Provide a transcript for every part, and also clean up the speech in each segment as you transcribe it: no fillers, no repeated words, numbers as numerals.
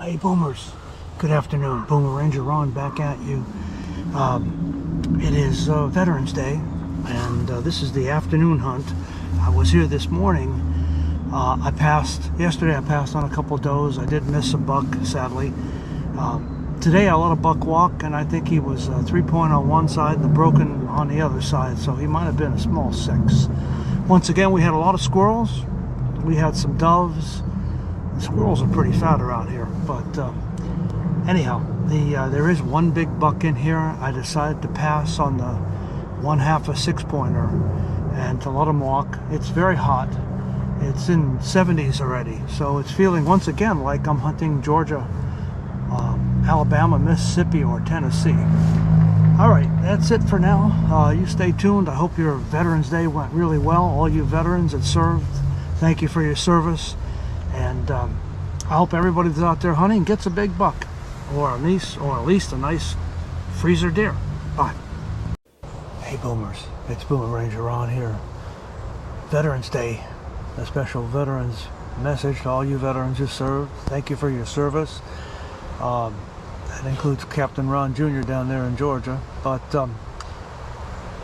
Hey boomers, good afternoon. Boomer Ranger Ron back at you. It is Veterans Day, and this is the afternoon hunt. I was here this morning. Yesterday I passed on a couple does. I did miss a buck, sadly. Today I let a buck walk, and I think he was 3-point on one side, the broken on the other side, so he might have been a small 6. Once again, we had a lot of squirrels. We had some doves. The squirrels are pretty fat around here, but anyhow, there is one big buck in here. I decided to pass on the 1/2 a 6-pointer and to let him walk. It's very hot. It's in 70s already, so it's feeling once again like I'm hunting Georgia, Alabama, Mississippi, or Tennessee. All right, that's it for now. You stay tuned. I hope your Veterans Day went really well. All you veterans that served, thank you for your service. And I hope everybody that's out there hunting gets a big buck, or at least a nice freezer deer. Bye. Hey boomers, it's Boomer Ranger Ron here. Veterans Day, a special veterans message to all you veterans who served. Thank you for your service. That includes Captain Ron Jr. down there in Georgia. But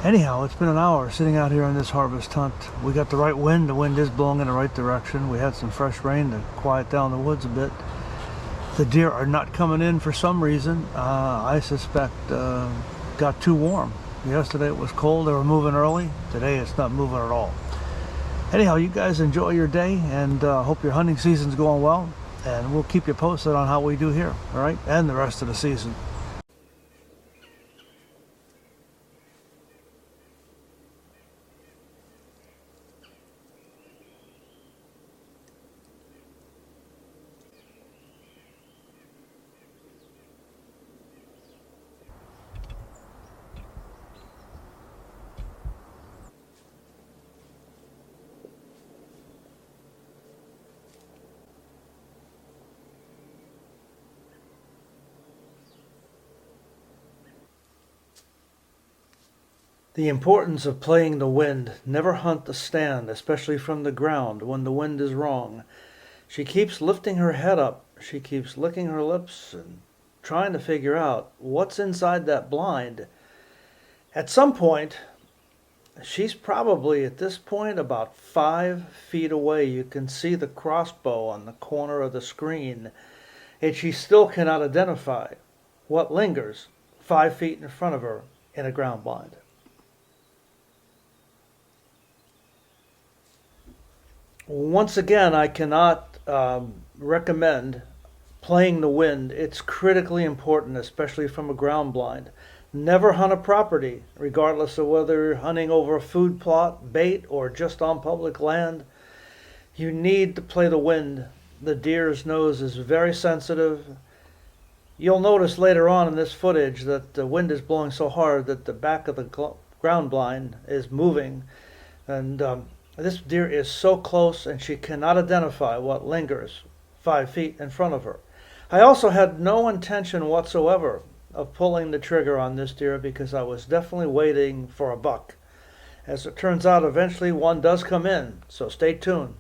anyhow, it's been an hour sitting out here on this harvest hunt. We got the right wind. The wind is blowing in the right direction. We had some fresh rain to quiet down the woods a bit. The deer are not coming in for some reason. I suspect got too warm. Yesterday it was cold. They were moving early. Today it's not moving at all. Anyhow, you guys enjoy your day, and hope your hunting season's going well. And we'll keep you posted on how we do here, all right? And the rest of the season. The importance of playing the wind. Never hunt the stand, especially from the ground, when the wind is wrong. She keeps lifting her head up. She keeps licking her lips and trying to figure out what's inside that blind. At some point, she's probably at this point about 5 feet away. You can see the crossbow on the corner of the screen, and she still cannot identify what lingers 5 feet in front of her in a ground blind. Once again, I cannot recommend playing the wind. It's critically important, especially from a ground blind. Never hunt a property, regardless of whether you're hunting over a food plot, bait, or just on public land. You need to play the wind. The deer's nose is very sensitive. You'll notice later on in this footage that the wind is blowing so hard that the back of the ground blind is moving. And this deer is so close, and she cannot identify what lingers 5 feet in front of her. I also had no intention whatsoever of pulling the trigger on this deer because I was definitely waiting for a buck. As it turns out, eventually one does come in, so stay tuned.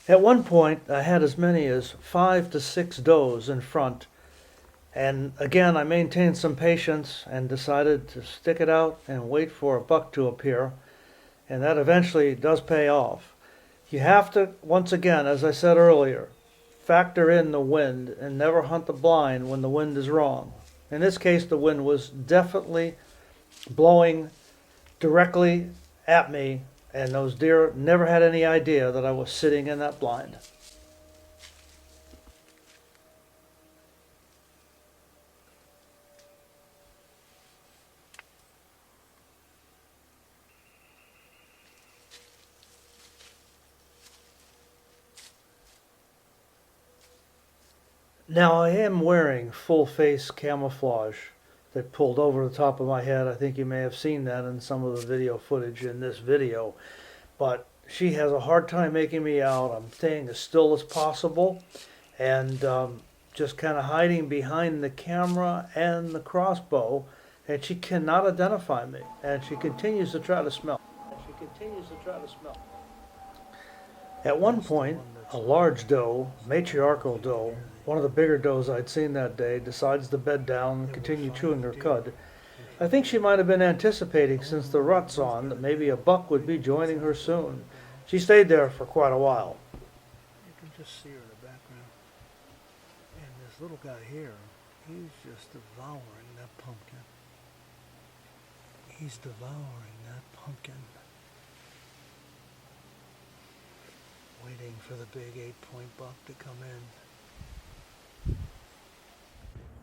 At one point, I had as many as 5 to 6 does in front, and again, I maintained some patience and decided to stick it out and wait for a buck to appear, and that eventually does pay off. You have to, once again, as I said earlier, factor in the wind and never hunt the blind when the wind is wrong. In this case, the wind was definitely blowing directly at me, and those deer never had any idea that I was sitting in that blind. Now I am wearing full face camouflage that pulled over the top of my head. I think you may have seen that in some of the video footage in this video. But she has a hard time making me out. I'm staying as still as possible and just kind of hiding behind the camera and the crossbow, and she cannot identify me, and she continues to try to smell. At one point, a large doe, matriarchal doe, one of the bigger does I'd seen that day, decides to bed down and continue chewing her cud. I think she might have been anticipating, since the rut's on, that maybe a buck would be joining her soon. She stayed there for quite a while. You can just see her in the background. And this little guy here, he's just devouring that pumpkin. He's devouring that pumpkin. Waiting for the big 8-point buck to come in.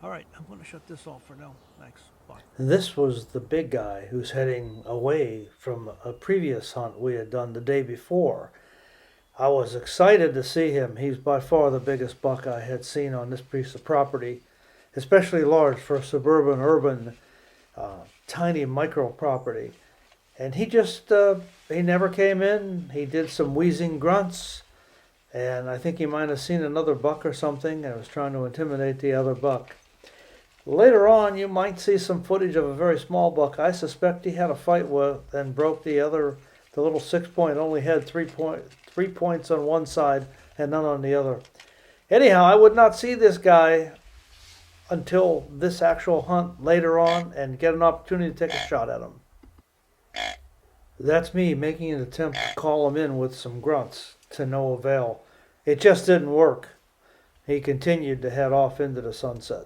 All right, I'm going to shut this off for now. Thanks. Bye. This was the big guy who's heading away from a previous hunt we had done the day before. I was excited to see him. He's by far the biggest buck I had seen on this piece of property, especially large for a suburban, urban, tiny micro property. And he just, he never came in. He did some wheezing grunts, and I think he might have seen another buck or something and was trying to intimidate the other buck. Later on, you might see some footage of a very small buck I suspect he had a fight with and broke the other. The little 6-point only had 3 points on one side and none on the other. Anyhow, I would not see this guy until this actual hunt later on and get an opportunity to take a shot at him. That's me making an attempt to call him in with some grunts to no avail. It just didn't work. He continued to head off into the sunset.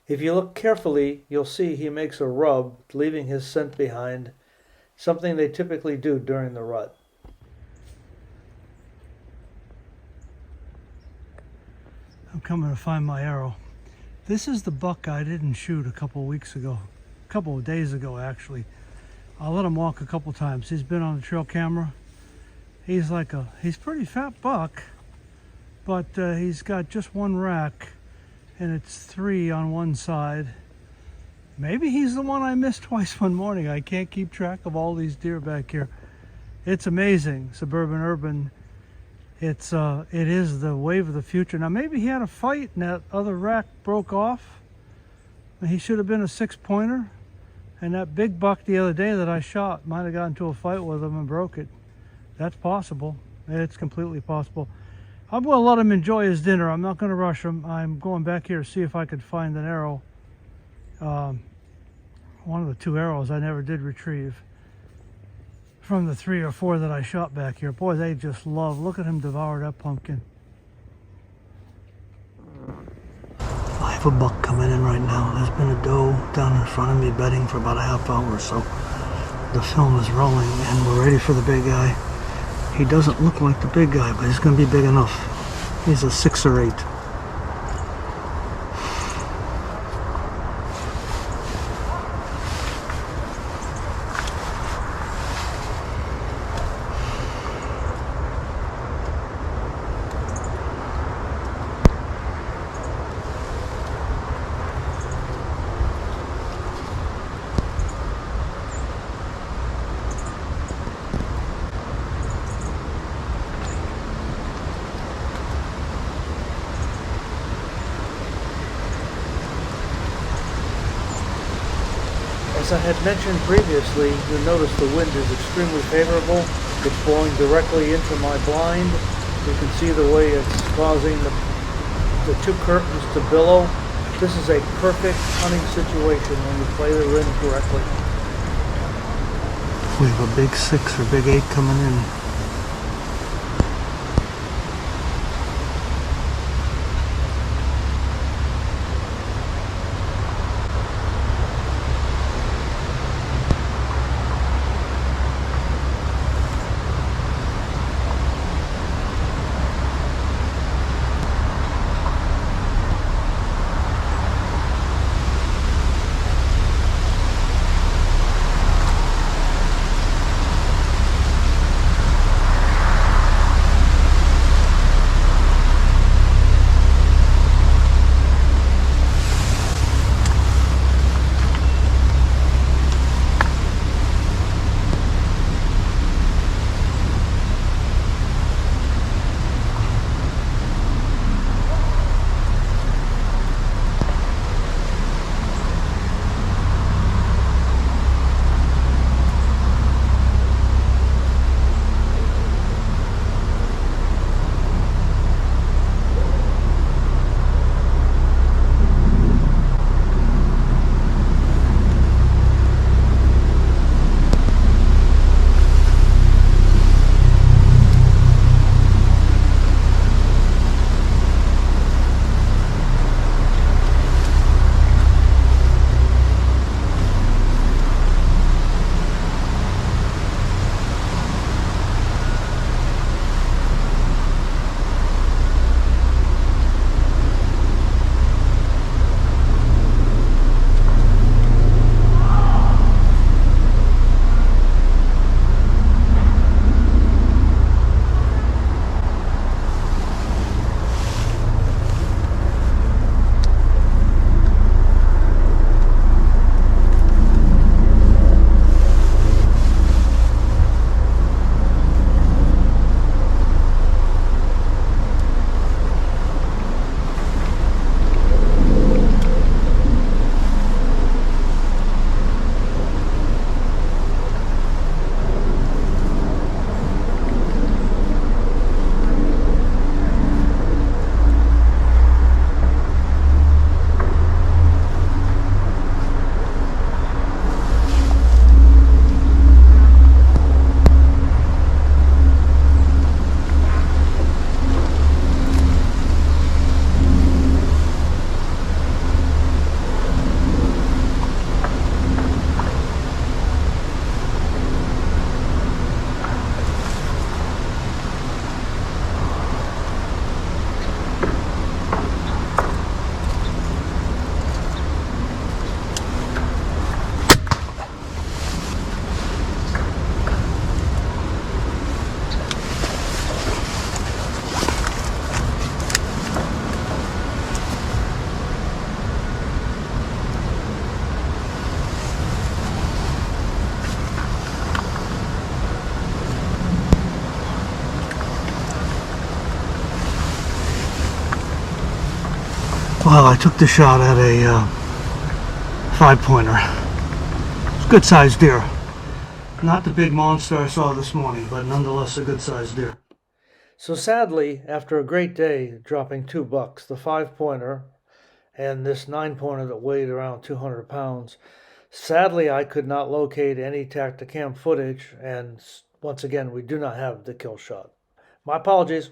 If you look carefully, you'll see he makes a rub, leaving his scent behind, something they typically do during the rut. I'm coming to find my arrow. This is the buck I didn't shoot a couple of days ago actually. I let him walk a couple times. He's been on the trail camera. He's pretty fat buck, but he's got just one rack. And it's 3 on one side. Maybe he's the one I missed twice one morning. I can't keep track of all these deer back here. It's amazing, suburban, urban. It is the wave of the future. Now maybe he had a fight and that other rack broke off. He should have been a 6-pointer. And that big buck the other day that I shot might have gotten into a fight with him and broke it. That's possible. It's completely possible. I'm going to let him enjoy his dinner. I'm not going to rush him. I'm going back here to see if I could find an arrow. One of the 2 arrows I never did retrieve from the 3 or 4 that I shot back here. Boy, they just love. Look at him devour that pumpkin. I have a buck coming in right now. There's been a doe down in front of me bedding for about a half hour or so. The film is rolling and we're ready for the big guy. He doesn't look like the big guy, but he's going to be big enough. He's a 6 or 8. As I had mentioned previously, you'll notice the wind is extremely favorable. It's blowing directly into my blind. You can see the way it's causing the 2 curtains to billow. This is a perfect hunting situation when you play the wind correctly. We have a big 6 or big 8 coming in. Well, I took the shot at a 5-pointer. It's a good sized deer. Not the big monster I saw this morning, but nonetheless a good sized deer. So sadly, after a great day dropping 2 bucks, the 5-pointer and this 9-pointer that weighed around 200 pounds, sadly I could not locate any Tacticam footage, and once again we do not have the kill shot. My apologies.